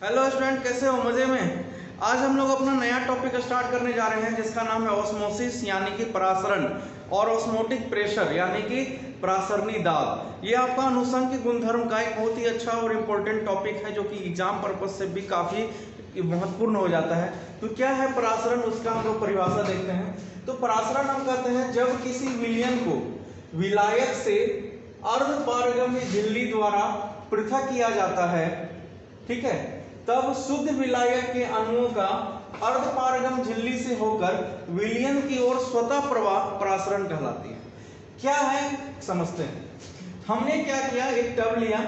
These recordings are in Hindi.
हेलो स्टूडेंट, कैसे हो? मजे में? आज हम लोग अपना नया टॉपिक स्टार्ट करने जा रहे हैं जिसका नाम है ऑस्मोसिस यानी कि परासरण और ऑस्मोटिक प्रेशर यानी कि परासरणी दाब। ये आपका अनुषंग गुणधर्म का एक बहुत ही अच्छा और इम्पोर्टेंट टॉपिक है जो कि एग्जाम पर्पज से भी काफी महत्वपूर्ण हो जाता है। तो क्या है परासरण, उसका हम लोग परिभाषा देखते हैं। तो परासरण हम कहते हैं जब किसी विलयन को विलायक से अर्धपारगम्य झिल्ली द्वारा पृथक किया जाता है, ठीक है, तब शुद्ध विलायक के अणुओं का अर्धपारगम झिल्ली से होकर विलयन की ओर स्वतः प्रवाह परासरण कहलाती है। क्या है समझते हैं। हमने क्या किया, एक टब लिया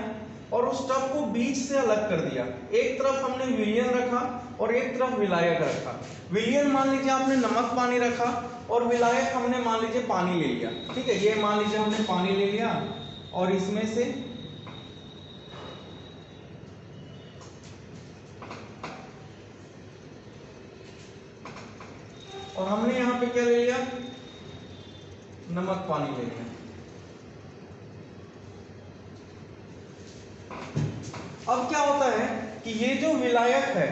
और उस टब को बीच से अलग कर दिया। एक तरफ हमने विलयन रखा और एक तरफ विलायक रखा। विलयन मान लीजिए आपने नमक पानी रखा और विलायक हमने मान लीजिए पानी ले लिया, ठीक है। ये मान लीजिए हमने पानी ले लिया और इसमें से और हमने यहां पे क्या ले लिया, नमक पानी ले लिया। अब क्या होता है कि ये जो विलायक है,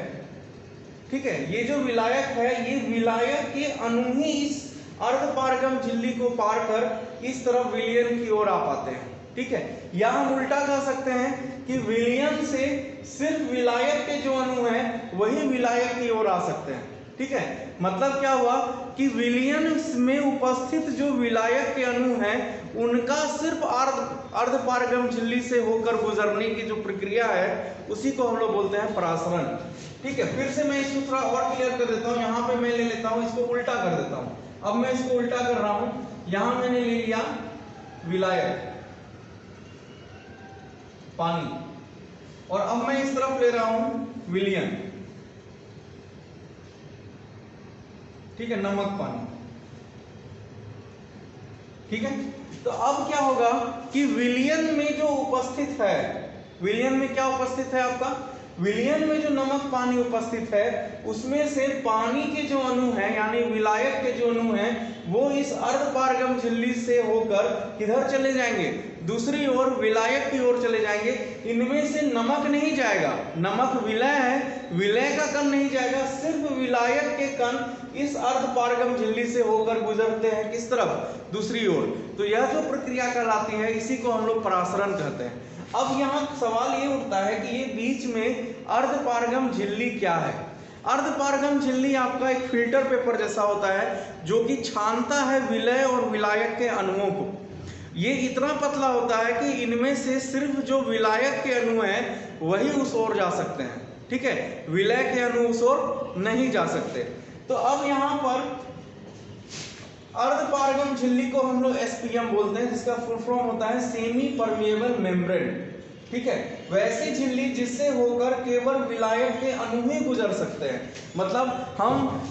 ठीक है, ये जो विलायक है, ये विलायक के अणु ही इस अर्धपारगम झिल्ली को पार कर इस तरफ विलयन की ओर आ पाते हैं, ठीक है। या हम उल्टा कह सकते हैं कि विलयन से सिर्फ विलायक के जो अणु हैं वही विलायक की ओर आ सकते हैं, ठीक है। मतलब क्या हुआ कि विलयन में उपस्थित जो विलायक के अणु हैं उनका सिर्फ अर्धपारगम झिल्ली से होकर गुजरने की जो प्रक्रिया है उसी को हम लोग बोलते हैं परासरण, ठीक है। फिर से मैं इसको थोड़ा और क्लियर कर देता हूं। यहां पे मैं ले लेता हूं, इसको उल्टा कर देता हूं। अब मैं इसको उल्टा कर रहा हूं। यहां मैंने ले लिया विलायक पानी और अब मैं इस तरफ ले रहा हूं विलयन, ठीक है, नमक पानी, ठीक है। तो अब क्या होगा कि विलयन में जो उपस्थित है, विलयन में क्या उपस्थित है आपका, विलयन में जो नमक पानी उपस्थित है उसमें से पानी के जो अणु हैं यानी विलायक के जो अणु हैं वो इस अर्धपारगम झिल्ली से होकर किधर चले जाएंगे, दूसरी ओर विलायक की ओर चले जाएंगे। इनमें से नमक नहीं जाएगा, नमक विलय है, विलय का कण नहीं जाएगा, सिर्फ विलायक के कण इस अर्धपारगम झिल्ली से होकर गुजरते हैं किस तरफ, दूसरी ओर। तो यह जो प्रक्रिया कहलाती है इसी को हम लोग परासरण कहते हैं। अब यहाँ सवाल ये उठता है कि ये बीच में अर्धपारगम झिल्ली क्या है। अर्धपारगम झिल्ली आपका एक फिल्टर पेपर जैसा होता है जो कि छानता है विलय और विलायक के अणुओं को। ये इतना पतला होता है कि इनमें से सिर्फ जो विलायक के अणु हैं वही उस ओर जा सकते हैं, ठीक है, विलय के अणु उस ओर नहीं जा सकते। तो अब यहाँ पर अर्धपारगम झिल्ली को हम लोग एसपीएम बोलते हैं जिसका फुल फॉर्म होता है सेमी परमिएबल मेम्ब्रेन, ठीक है। वैसी झिल्ली जिससे होकर केवल विलायक के अणु ही गुजर सकते हैं। मतलब हम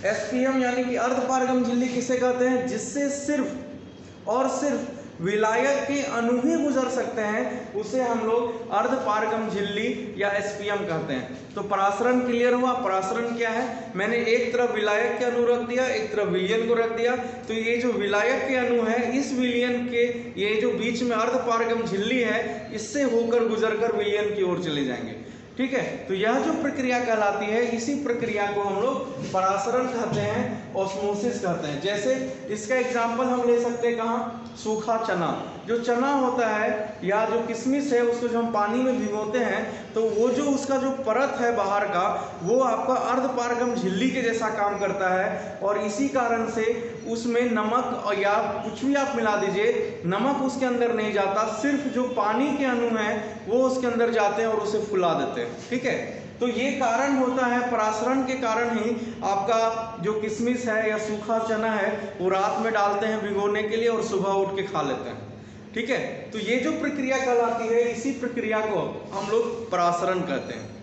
एसपीएम यानी कि अर्धपारगम झिल्ली किसे कहते हैं, जिससे सिर्फ और सिर्फ विलायक के अणु ही गुजर सकते हैं, उसे हम लोग अर्धपारगम झिल्ली या एसपीएम कहते हैं। तो परासरण क्लियर हुआ। परासरण क्या है, मैंने एक तरफ विलायक के अणु रख दिया, एक तरफ विलयन को रख दिया। तो ये जो विलायक के अणु है इस विलयन के ये जो बीच में अर्धपारगम झिल्ली है इससे होकर गुजरकर विलयन की ओर चले जाएंगे, ठीक है। तो यह जो प्रक्रिया कहलाती है इसी प्रक्रिया को हम लोग परासरण कहते हैं, ऑस्मोसिस कहते हैं। जैसे इसका एग्जांपल हम ले सकते हैं कहाँ, सूखा चना। जो चना होता है या जो किशमिश है उसको जो हम पानी में भिगोते हैं तो वो जो उसका जो परत है बाहर का वो आपका अर्धपारगम झिल्ली के जैसा काम करता है और इसी कारण से उसमें नमक या कुछ भी आप मिला दीजिए, नमक उसके अंदर नहीं जाता, सिर्फ जो पानी के अणु हैं वो उसके अंदर जाते हैं और उसे फुला देते हैं, ठीक है। तो ये कारण होता है, परासरण के कारण ही आपका जो किशमिश है या सूखा चना है वो रात में डालते हैं भिगोने के लिए और सुबह उठ के खा लेते हैं, ठीक है। तो ये जो प्रक्रिया कहलाती है इसी प्रक्रिया को हम लोग परासरण कहते हैं।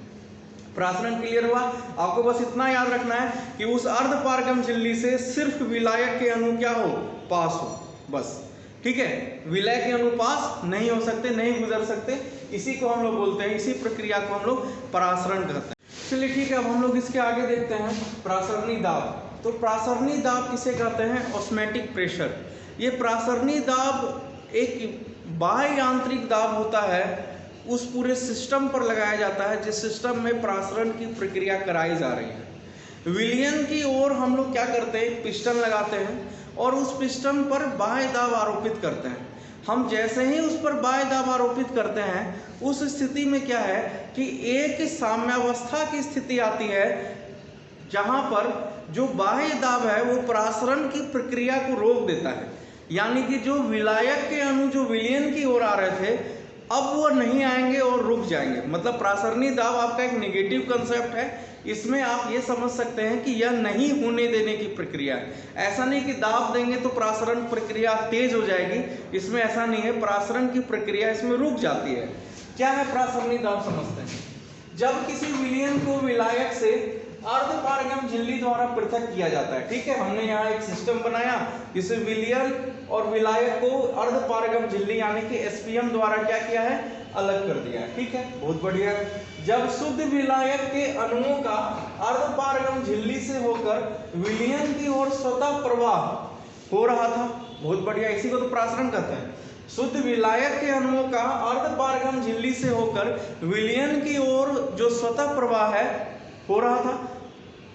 परासरण क्लियर हुआ। आपको बस इतना याद रखना है कि उस अर्धपारगम झिल्ली से सिर्फ विलायक के अणु क्या हो, पास हो, बस, ठीक है। विलय के अणु पास नहीं हो सकते, नहीं गुजर सकते, इसी को हम लोग बोलते हैं, इसी प्रक्रिया को हम लोग परासरण कहते हैं। चलिए ठीक है, अब हम लोग इसके आगे देखते हैं परासरणी दाब। तो परासरणी दाब किसे कहते हैं, ऑस्मोटिक प्रेशर। ये परासरणी दाब एक बाह्य यांत्रिक दाब होता है उस पूरे सिस्टम पर लगाया जाता है जिस सिस्टम में प्रासरण की प्रक्रिया कराई जा रही है। विलयन की ओर हम लोग क्या करते हैं, पिस्टन लगाते हैं और उस पिस्टन पर बाह्य दाब आरोपित करते हैं। हम जैसे ही उस पर बाह्य दाब आरोपित करते हैं उस स्थिति में क्या है कि एक साम्यावस्था की स्थिति आती है जहां पर जो बाह्य दाब है वो प्रासरण की प्रक्रिया को रोक देता है। यानी कि जो विलायक के अणु जो विलयन की ओर आ रहे थे अब वो नहीं आएंगे और रुक जाएंगे। मतलब प्रासरणी दाब आपका एक नेगेटिव कंसेप्ट है, इसमें आप ये समझ सकते हैं कि यह नहीं होने देने की प्रक्रिया है। ऐसा नहीं कि दाब देंगे तो प्रासरण प्रक्रिया तेज हो जाएगी, इसमें ऐसा नहीं है, प्रासरण की प्रक्रिया इसमें रुक जाती है। क्या है प्रासरणी दाब समझते हैं। जब किसी विलयन को विलायक से अर्धपारगम झिल्ली द्वारा पृथक किया जाता है, ठीक है, हमने यहाँ एक सिस्टम बनाया जिसे विलयन और विलायक को अर्धपारगम झिल्ली यानी कि एसपीएम द्वारा क्या किया है, अलग कर दिया है, ठीक है, बहुत बढ़िया। जब शुद्ध विलायक के अणुओं का अर्धपारगम झिल्ली से होकर विलयन की ओर स्वतः प्रवाह हो रहा था, बहुत बढ़िया, इसी को तो प्रासरण कहते हैं। शुद्ध विलायक के अणुओं का अर्धपारगम झिल्ली से होकर विलयन की ओर जो स्वतः प्रवाह है हो रहा था,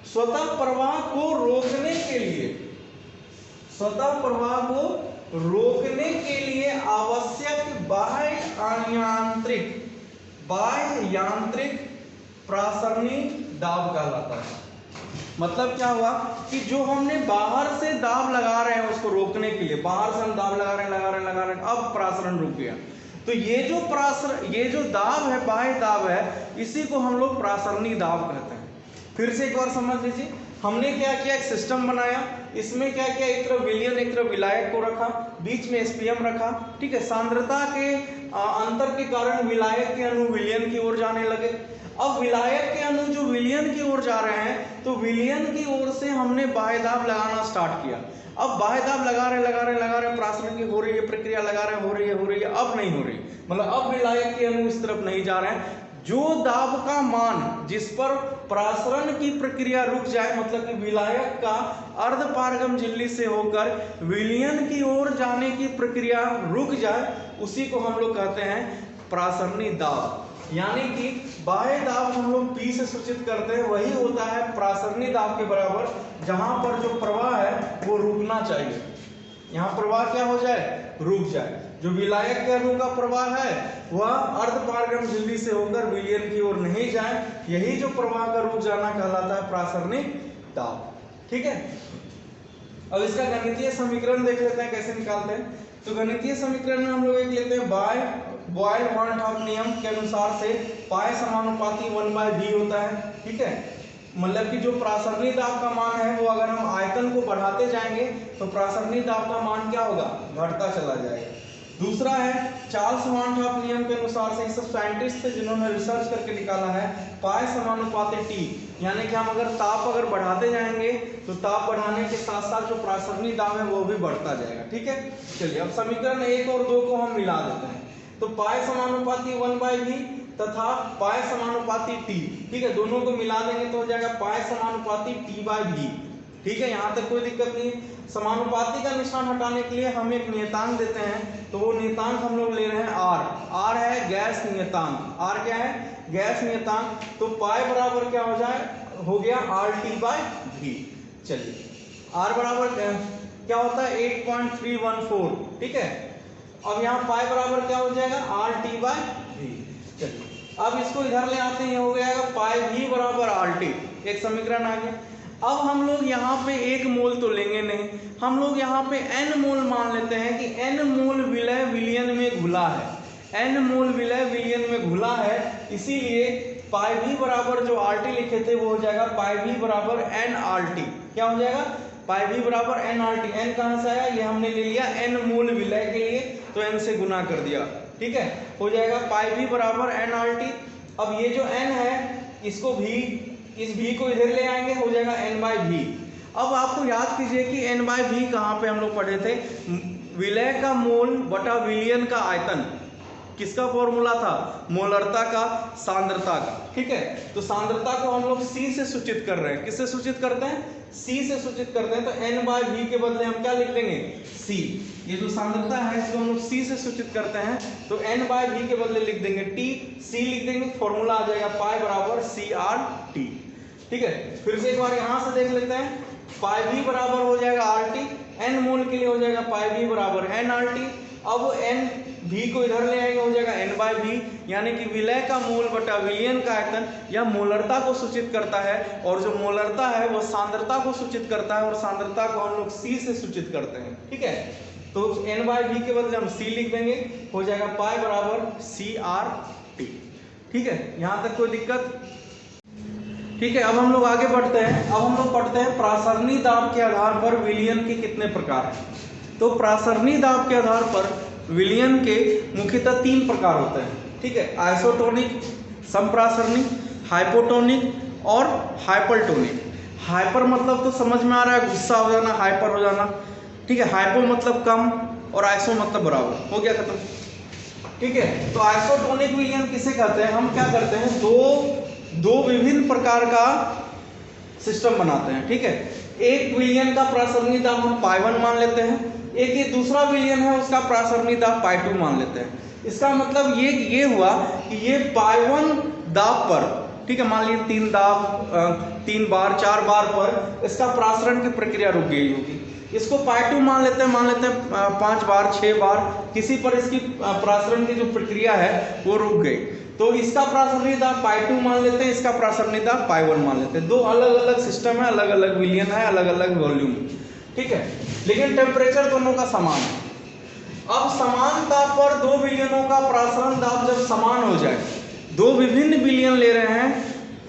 स्वतः प्रवाह को रोकने के लिए, स्वतः प्रवाह को रोकने के लिए आवश्यक बाह्य यांत्रिक प्रासरणी दाब कहलाता है। मतलब क्या हुआ कि जो हमने बाहर से दाब लगा रहे हैं उसको रोकने के लिए, बाहर से हम दाब लगा रहे हैं, अब प्रासरण रुक गया। तो ये जो दाब है, बाह्य दाब है, इसी को हम लोग प्रासरणी दाब कहते हैं। फिर से एक बार समझ लीजिए, हमने क्या किया, एक सिस्टम बनाया, इसमें क्या किया, एक तरफ विलयन एक तरफ विलायक को रखा, बीच में एसपीएम रखा, ठीक है। सांद्रता के अंतर के कारण विलायक के अणु विलयन की ओर जाने लगे। अब विलायक के अणु जो विलयन की ओर जा रहे हैं तो विलयन की ओर से हमने बाह्य दाब लगाना स्टार्ट किया। अब बाह्य दाब लगा रहे प्रासरण की हो रही है प्रक्रिया, लगा रहे हो रही है, अब नहीं हो रही, मतलब अब विलायक के अणु इस तरफ नहीं जा रहे हैं। जो दाब का मान जिस पर प्रासरण की प्रक्रिया रुक जाए, मतलब कि विलायक का अर्धपारगम झिल्ली से होकर विलयन की ओर जाने की प्रक्रिया रुक जाए, उसी को हम लोग कहते हैं प्रासरणी दाब। यानी कि बाह्य दाब हम लोग P से सूचित करते हैं, वही होता है प्रासरणी दाब के बराबर, जहां पर जो प्रवाह है वो रुकना चाहिए। यहाँ प्रवाह क्या हो जाए, रुक जाए। जो विलायक के अणु का प्रवाह है वह अर्धपारगम झिल्ली से होकर विलयन की ओर नहीं जाए, यही जो प्रवाह का रुक जाना कहलाता है प्रासरणी दाब, ठीक है। अब इसका गणितीय समीकरण देख लेते हैं कैसे निकालते हैं। तो गणितीय समीकरण में हम लोग एक लेते हैं बॉयल-वार्नहाफ नियम के अनुसार से पाए समानुपाती 1/v होता है, ठीक है। मतलब कि जो प्रासरणी दाब का मान है वो अगर हम आयतन को बढ़ाते जाएंगे तो प्रासरणी दाब का मान क्या होगा, घटता चला जाएगा। दूसरा है चार्ल्स-वार्नहाफ नियम के अनुसार से, सब साइंटिस्ट थे जिन्होंने रिसर्च करके निकाला है, पाए समानुपाती T, यानी कि हम अगर ताप बढ़ाते जाएंगे तो ताप बढ़ाने के साथ साथ जो प्रासरणी दाब है वो भी बढ़ता जाएगा, ठीक है। चलिए अब समीकरण 1 और 2 को हम मिला देते हैं। तो पाए समानुपाती 1/v तथा पाए समानुपाती T, ठीक है, दोनों को मिला देंगे तो हो जाएगा पाए समानुपाती T/v, ठीक है। यहाँ तक कोई दिक्कत नहीं। समानुपाती का निशान हटाने के लिए हम एक नियतांक देते हैं, तो वो नियतांक हम लोग ले रहे हैं R है गैस नियतांक। R क्या है, गैस नियतांक। तो पाए बराबर क्या हो गया RT/v। चलिए R बराबर क्या होता है 8.314, ठीक है। अब यहाँ पाए बराबर क्या हो जाएगा RT/v। चलिए अब इसको इधर ले आते हैं, हो जाएगा पाए v बराबर RT, एक समीकरण आ गया। अब हम लोग यहाँ पे 1 मोल तो लेंगे नहीं, हम लोग यहाँ पे n मोल मान लेते हैं कि n मोल विलय विलयन में घुला है, n मोल विलय विलयन में घुला है, इसीलिए पाई v बराबर जो RT लिखे थे वो हो जाएगा पाई v बराबर nRT। क्या हो जाएगा, पाई v बराबर nRT। n कहाँ से आया, ये हमने ले लिया n मोल विलय के लिए, तो n से गुना कर दिया, ठीक है, हो जाएगा पाई v बराबर nRT। अब ये जो n है इसको भी, इस v को इधर ले आएंगे, हो जाएगा n/v। अब आपको याद कीजिए कि n/v कहाँ पे हम लोग पढ़े थे, विलय का मोल बटा विलयन का आयतन, किसका फॉर्मूला था? मोलरता का, सांद्रता का। ठीक है, तो सांद्रता को हम लोग C से सूचित कर रहे हैं। किससे सूचित करते हैं? C से सूचित करते हैं। तो N/V के बदले हम क्या लिख देंगे? C। ये जो सांद्रता है इसको हम लोग C से सूचित करते हैं, तो N/V के बदले लिख देंगे T, C लिख देंगे, फॉर्मूला आ जाएगा पाई बराबर CRT। ठीक है, फिर से एक बार यहां से देख लेते हैं। पाई V बराबर हो जाएगा RT, N मोल के लिए हो जाएगा पाई V बराबर NRT। अब NV को इधर ले आएंगे, हो जाएगा N/V, यानी कि विलय का मोल बटा विलयन का आयतन। यह मोलरता को सूचित करता है, और जो मोलरता है वो सांद्रता को सूचित करता है, और सांद्रता को हम लोग C से सूचित करते हैं। ठीक है, तो N/V के बदले हम C लिख देंगे, हो जाएगा पाई बराबर CRT। ठीक है, यहां तक कोई दिक्कत? ठीक है, अब हम लोग आगे बढ़ते हैं। अब हम लोग पढ़ते हैं प्रासरणी दाब के आधार पर विलयन के कितने प्रकार हैं। तो प्रासरणी दाब के आधार पर विलयन के मुख्यतः 3 प्रकार होते हैं। ठीक है, आइसोटोनिक, समप्रासरणी, हाइपोटोनिक और हाइपरटोनिक। हाइपर मतलब तो समझ में आ रहा है, गुस्सा हो जाना, हाइपर हो जाना। ठीक है, हाइपो मतलब कम और आइसो मतलब बराबर। हो गया खत्म। ठीक है, तो आइसोटोनिक विलयन किसे कहते हैं? हम क्या करते हैं, दो विभिन्न प्रकार का सिस्टम बनाते हैं। ठीक है, एक विलयन का प्रासरणी दाब हम पाई 1 मान लेते हैं, एक ये दूसरा विलयन है उसका प्रासरणी दाब पाई 2 मान लेते हैं। इसका मतलब ये हुआ कि ये पाई 1 दाब पर, ठीक है, मान लीजिए 3 बार 4 बार पर इसका प्रासरण की प्रक्रिया रुक गई होगी। इसको पाई 2 मान लेते हैं 5 बार 6 बार, किसी पर इसकी प्रासरण की जो प्रक्रिया है वो रुक गई, तो इसका प्रासरणी दाब पाई 2 मान लेते हैं, इसका प्रासरणी दाब पाई 1 मान लेते हैं। दो अलग अलग सिस्टम है, अलग अलग विलयन है, अलग अलग वॉल्यूम। ठीक है, लेकिन टेम्परेचर दोनों का समान है। अब समान ताप पर दो विलयनों का प्रासरण दाब जब समान हो जाए, दो विभिन्न विलयन ले रहे हैं,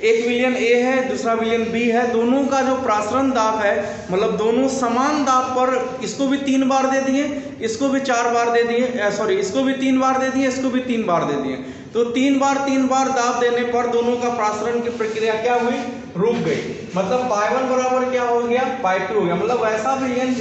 एक विलयन A है, दूसरा विलयन B है, दोनों का जो प्रासरण दाब है, मतलब दोनों समान दाब पर, इसको भी 3 बार दे दिए, इसको भी 4 बार दे दिए, सॉरी इसको भी 3 बार दे दिए, इसको भी 3 बार दे दिए, तो 3 बार दाब देने पर दोनों का प्रासरण की प्रक्रिया क्या हुई? रुक गई। मतलब पाई 1 बराबर क्या हो गया? पाई 2 हो गया। मतलब ऐसा विलयन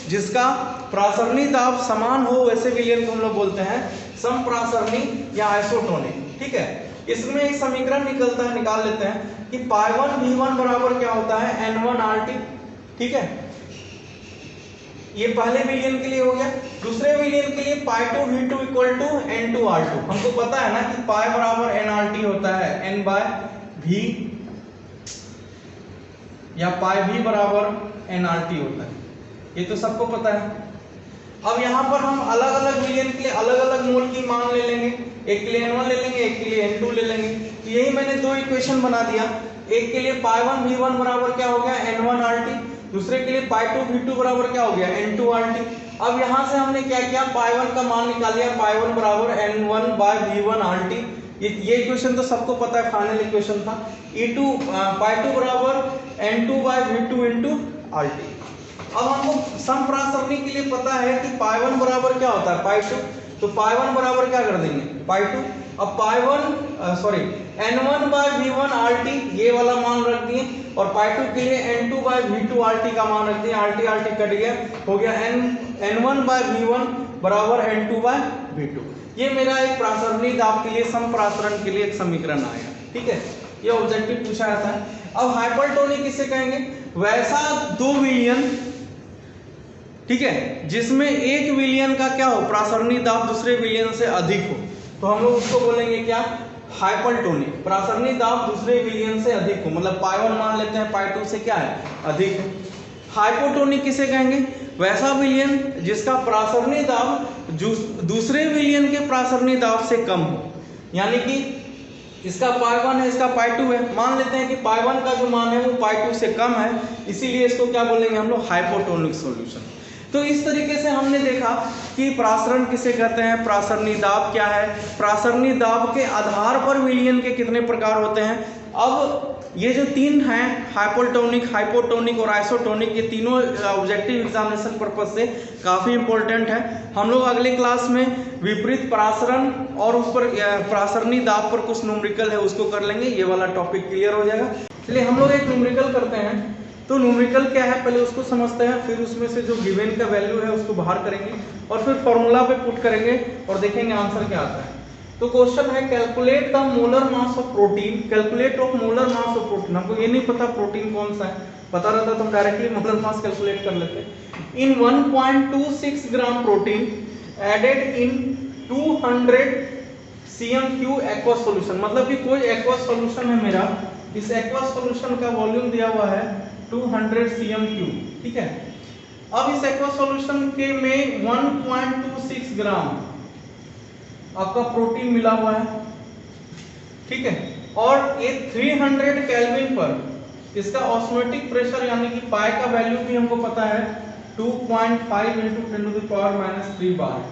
जिसका प्रासरणी दाब समान हो, वैसे विलयन को हम लोग बोलते हैं समप्रासरणी या आइसोटोनिक। ठीक है, इसमें एक समीकरण निकलता है, निकाल लेते हैं कि पाई 1 V1 बराबर क्या होता है? N1 RT। ठीक है, ये पहले विलयन के लिए हो गया। दूसरे विलयन के लिए पाई 2 V2 equal to N2 R2। हमको पता है ना कि पाई बराबर NRT होता है N/V, या पाई V बराबर NRT होता है, ये तो सबको पता है। अब यहाँ पर हम अलग अलग विलयन के लिए अलग अलग मोल की मान ले लेंगे, एक के लिए N1 ले लेंगे, एक के लिए N2 ले लेंगे। तो यही मैंने दो इक्वेशन बना दिया। एक के लिए पाई 1 V1 बराबर क्या हो गया? N1 RT। दूसरे के लिए पाई 2 V2 बराबर क्या हो गया? N2 RT। अब यहाँ से हमने क्या किया? पाई 1 का मान निकाल लिया, पाई 1 बराबर N1/V1 RT। ये इक्वेशन तो सबको पता है, फाइनल इक्वेशन था। पाई 2 बराबर N2/V2 इंटू RT। अब हमको समप्रासरणी के लिए पता है कि पाई 1 बराबर क्या होता है? पाई 2। तो पाई 1 बराबर क्या कर देंगे? पाई 2। अब N1/V1 RT ये वाला मान रख दिए, और पाई 2 के लिए N2/V2 RT का मान रख दिए। RT कट गया, हो गया N1/V1 बराबर N2/V2। ये मेरा एक प्रासरणी दाब के लिए, समप्रासरण के लिए एक समीकरण आया। ठीक है, ये ऑब्जेक्टिव पूछा जाता है। अब हाइपरटोनिक किसे कहेंगे? वैसा दो विलयन, ठीक है, जिसमें एक विलयन का क्या हो? प्रासरणी दाब दूसरे विलयन से अधिक हो, तो हम लोग उसको बोलेंगे क्या? हाइपरटोनिक। प्रासरणी दाब दूसरे विलयन से अधिक हो, मतलब पाई 1 मान लेते हैं, पाई 2 से क्या है? अधिक है। हाइपोटोनिक किसे कहेंगे? वैसा विलयन जिसका प्रासरणी दाब दूसरे विलयन के प्रासरणी दाब से कम हो, यानी कि इसका पाई 1 है, इसका पाई 2 है, मान लेते हैं कि पाई 1 का जो मान है वो पाई 2 से कम है, इसीलिए इसको क्या बोलेंगे हम लोग? Hypotonic solution. तो इस तरीके से हमने देखा कि प्रासरण किसे कहते हैं, प्रासरणी दाब क्या है, प्रासरणी दाब के आधार पर विलयन के कितने प्रकार होते हैं। अब ये जो तीन हैं, हाइपोटोनिक, हाइपोटोनिक और आइसोटोनिक, ये तीनों ऑब्जेक्टिव एग्जामिनेशन पर्पज से काफ़ी इंपॉर्टेंट है। हम लोग अगले क्लास में विपरीत प्रासरण और उस पर प्रासरणी दाब पर कुछ न्यूमेरिकल है उसको कर लेंगे, ये वाला टॉपिक क्लियर हो जाएगा। चलिए हम लोग एक न्यूमेरिकल करते हैं तो न्यूमेरिकल क्या है पहले उसको समझते हैं, फिर उसमें से जो गिवन का वैल्यू है उसको बाहर करेंगे और फिर फॉर्मूला पे पुट करेंगे और देखेंगे आंसर क्या आता है। तो क्वेश्चन है calculate the molar mass of protein, calculate of molar mass of protein. हमको ये नहीं पता प्रोटीन कौन सा है, पता रहता तो हम डायरेक्टली मोलर मास कैलकुलेट कर लेते। In 1.26 gram protein added in 200 CMQ aqueous solution, मतलब कि कोई एक्वस सॉल्यूशन है मेरा, इस एक्वस सॉल्यूशन का वॉल्यूम दिया हुआ है 200 CMQ, ठीक है। अब इस एक्वस सॉल्यूशन के में 1.26 ग्राम आपका प्रोटीन मिला हुआ है, ठीक है, और ये 300 केल्विन पर इसका ऑस्मोटिक प्रेशर यानी कि पाई का वैल्यू भी हमको पता है 2.5 × 10⁻³ बार,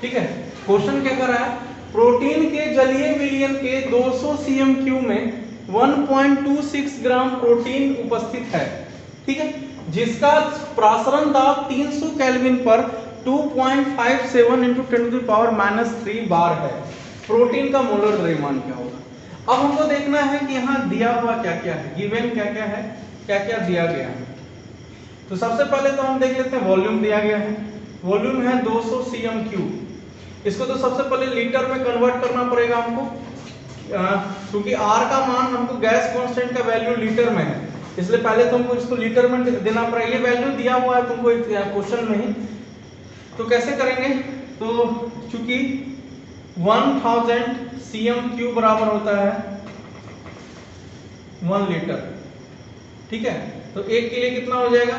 ठीक है। क्वेश्चन क्या कर रहा है, प्रोटीन के जलीय विलयन के 200 CMQ में 1.26 ग्राम प्रोटीन उपस्थित है, ठीक है, जिसका प्रासरण दाब 300 केल्विन पर 2.57 × 10⁻³ बार है। प्रोटीन का मोलर द्रव्यमान क्या होगा। अब हमको देखना है कि यहाँ दिया हुआ क्या क्या है, गिवन क्या क्या है, क्या क्या दिया गया है। तो सबसे पहले तो हम देख लेते हैं वॉल्यूम दिया गया है, वॉल्यूम है 200 CMQ। इसको तो सबसे पहले लीटर में कन्वर्ट करना पड़ेगा हमको, क्योंकि R का मान हमको गैस कांस्टेंट का वैल्यू लीटर में है, इसलिए पहले तो हमको इसको लीटर में देना पड़ेगा। ये वैल्यू दिया हुआ है तुमको क्वेश्चन में ही, तो कैसे करेंगे, तो चूंकि 1000 CMQ बराबर होता है 1 लीटर, ठीक है, तो एक के लिए कितना हो जाएगा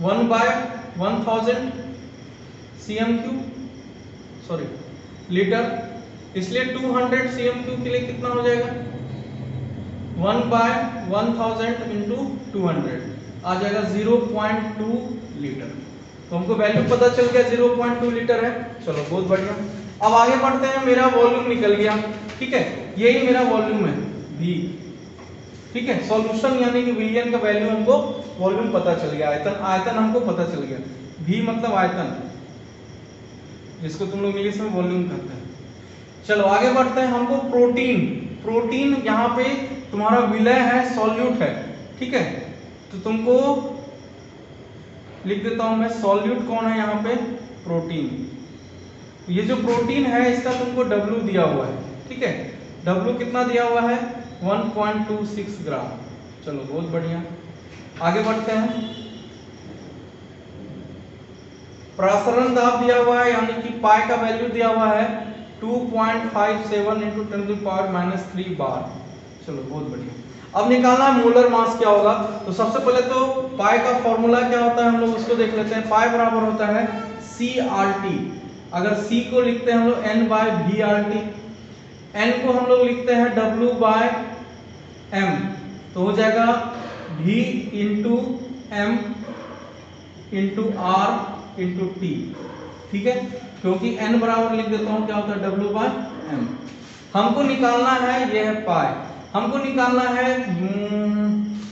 1/1000 CMQ सॉरी लीटर, इसलिए 200 CMQ के लिए कितना हो जाएगा 1/1000 × 200 आ जाएगा 0.2 लीटर। तो हमको वैल्यू पता चल गया 0.2 लीटर है। चलो बहुत बढ़िया, अब आगे बढ़ते हैं। मेरा वॉल्यूम निकल गया, ठीक है, यही मेरा वॉल्यूम है V, ठीक है। सॉल्यूशन यानी कि विलयन का वैल्यू हमको वॉल्यूम पता चल गया, आयतन हमको पता चल गया। V मतलब आयतन, जिसको तुम लोग इंग्लिश में वॉल्यूम कहते हैं। चलो आगे बढ़ते हैं। हमको प्रोटीन यहाँ पे तुम्हारा विलय है, सॉल्यूट है, ठीक है, तो तुमको लिख देता हूं मैं सॉल्यूट कौन है यहाँ पे, प्रोटीन। ये जो प्रोटीन है इसका तुमको W दिया हुआ है, ठीक है, W कितना दिया हुआ है 1.26 ग्राम। चलो बहुत बढ़िया, आगे बढ़ते हैं। प्रासरण दाब दिया हुआ है यानी कि पाई का वैल्यू दिया हुआ है 2.57 × 10⁻³ बार। चलो बहुत बढ़िया, अब निकालना है मोलर मास क्या होगा। तो सबसे पहले तो पाई का फॉर्मूला क्या होता है हम लोग उसको देख लेते हैं। पाई बराबर होता है CRT, अगर C को लिखते हैं हम लोग N/VRT, N को हम लोग लिखते हैं W/M, तो हो जाएगा V × M × R × T, ठीक है, क्योंकि N बराबर लिख देता हूं क्या होता है W/M। हमको निकालना है, यह है पाई, हमको निकालना है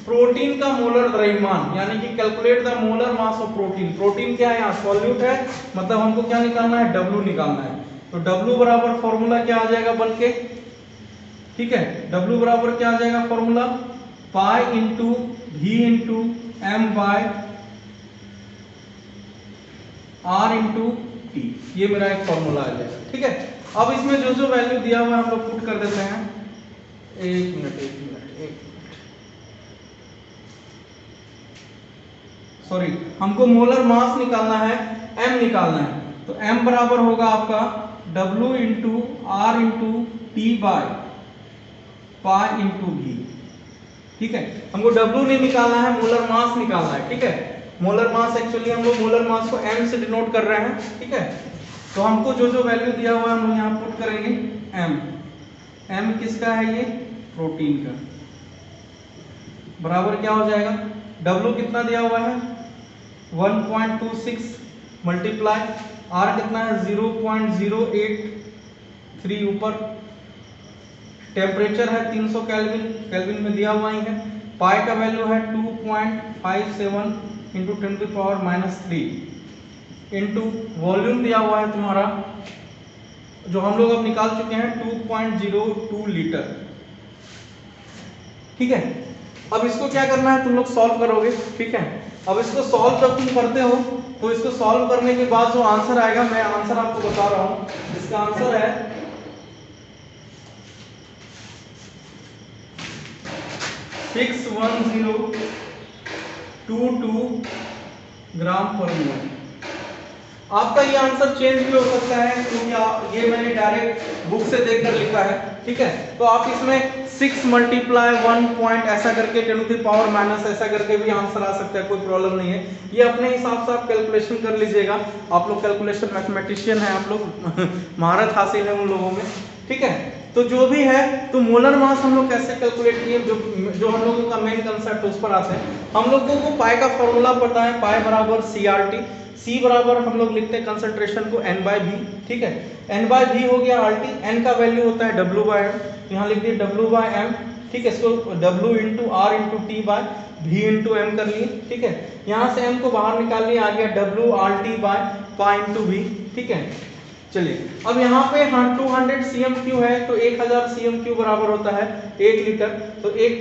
प्रोटीन का मोलर द्रव्यमान, यानी कि calculate the molar mass of protein. Protein क्या है, यहाँ सॉल्यूट है, मतलब हमको क्या निकालना है, W निकालना है। तो W बराबर फॉर्मूला क्या आ जाएगा बनके, ठीक है, W बराबर क्या आ जाएगा फॉर्मूला, पाई × V × M/R × T, ये मेरा एक फॉर्मूला आ जाएगा, ठीक है। अब इसमें जो जो वैल्यू दिया हुआ है हम लोग पुट कर देते हैं। एक मिनट सॉरी, हमको मोलर मास निकालना है, M निकालना है, तो M बराबर होगा आपका W × R × T by pi × V, ठीक है। हमको W नहीं निकालना है, मोलर मास निकालना है, ठीक है। मोलर मास एक्चुअली हम लोग मोलर मास को M से डिनोट कर रहे हैं, ठीक है। तो हमको जो जो वैल्यू दिया हुआ है हम लोग यहाँ पुट करेंगे। M किसका है, ये प्रोटीन का, बराबर क्या हो जाएगा, W कितना दिया हुआ है 1.26 मल्टीप्लाई R कितना है 0.083 ऊपर, टेम्परेचर है 300 केल्विन, केल्विन में दिया हुआ ही है, पाई का वैल्यू है 2.57 × 10⁻³ इंटू वॉल्यूम दिया हुआ है तुम्हारा, जो हम लोग अब निकाल चुके हैं 2.02 लीटर, ठीक है। अब इसको क्या करना है, तुम लोग सॉल्व करोगे, ठीक है। अब इसको सॉल्व जब तुम करते हो तो इसको सॉल्व करने के बाद जो आंसर आएगा, मैं आंसर आपको बता रहा हूं, इसका आंसर है 61022 ग्राम पर मोल। आपका ये आंसर चेंज भी हो सकता है क्योंकि ये मैंने डायरेक्ट बुक से देखकर लिखा है, ठीक है। तो आप इसमें 6 मल्टीप्लाई 1 पॉइंट ऐसा करके 10 टू द पावर माइनस ऐसा करके भी आंसर आ सकता है, कोई प्रॉब्लम नहीं है। ये अपने हिसाब से आप कैलकुलेशन कर लीजिएगा। आप लोग कैलकुलेशन मैथमेटिशियन हैं, आप लोग महारत हासिल है उन लोगों में, ठीक है। तो जो भी है, तो मोलर मास हम लोग कैसे कैलकुलेट किए, जो हम लोगों का मेन कंसेप्ट उस पर आते हैं। हम लोगों को पाई का फॉर्मूला पता है, पाई बराबर CRT, C बराबर हम लोग लिखते हैं कंसंट्रेशन को N/V, ठीक है। N/V हो गया RT, N का वैल्यू होता है W/M, यहाँ लिख दिए W/M, ठीक है। इसको W into R into T by V into M कर लिए, ठीक है। यहाँ से M को बाहर निकाल लिए, आ गया WRT by pi into V, ठीक है। चलिए अब यहाँ पे 200 cm³ है, तो 1000 cm³ बराबर होता है 1 लीटर। तो एक,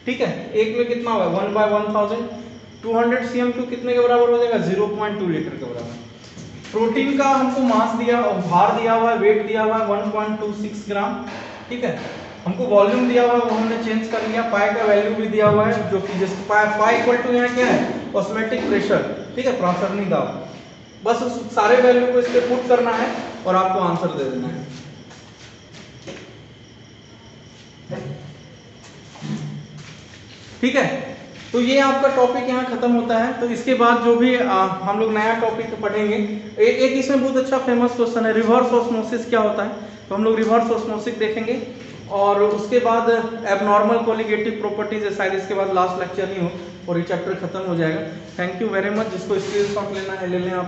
ठीक है, एक में कितना होगा 1/1000, 200 cm³ कितने के बराबर हो जाएगा 0.2 लीटर के बराबर। प्रोटीन का हमको मास दिया और भार दिया हुआ है, वेट दिया हुआ है 1.26 ग्राम, ठीक है। हमको वॉल्यूम दिया हुआ है, वो हमने चेंज कर लिया। पाई का वैल्यू भी दिया हुआ है, जो कि जिस पाई इक्वल टू यहाँ क्या है, ऑस्मोटिक प्रेशर, ठीक है, प्रासरणी दाब। बस उस सारे वैल्यू को इसके पुट करना है और आपको आंसर दे देना है, ठीक है। तो ये आपका टॉपिक यहाँ खत्म होता है। तो इसके बाद जो भी हम लोग नया टॉपिक पढ़ेंगे, एक इसमें बहुत अच्छा फेमस क्वेश्चन है, रिवर्स ऑस्मोसिस क्या होता है। तो हम लोग रिवर्स ऑस्मोसिस देखेंगे और उसके बाद एबनॉर्मल कोलिगेटिव प्रॉपर्टीज है, शायद इसके बाद लास्ट लेक्चर ही हो और ये चैप्टर खत्म हो जाएगा। Thank you very much. जिसको स्क्रीनशॉट लेना है ले लें आप।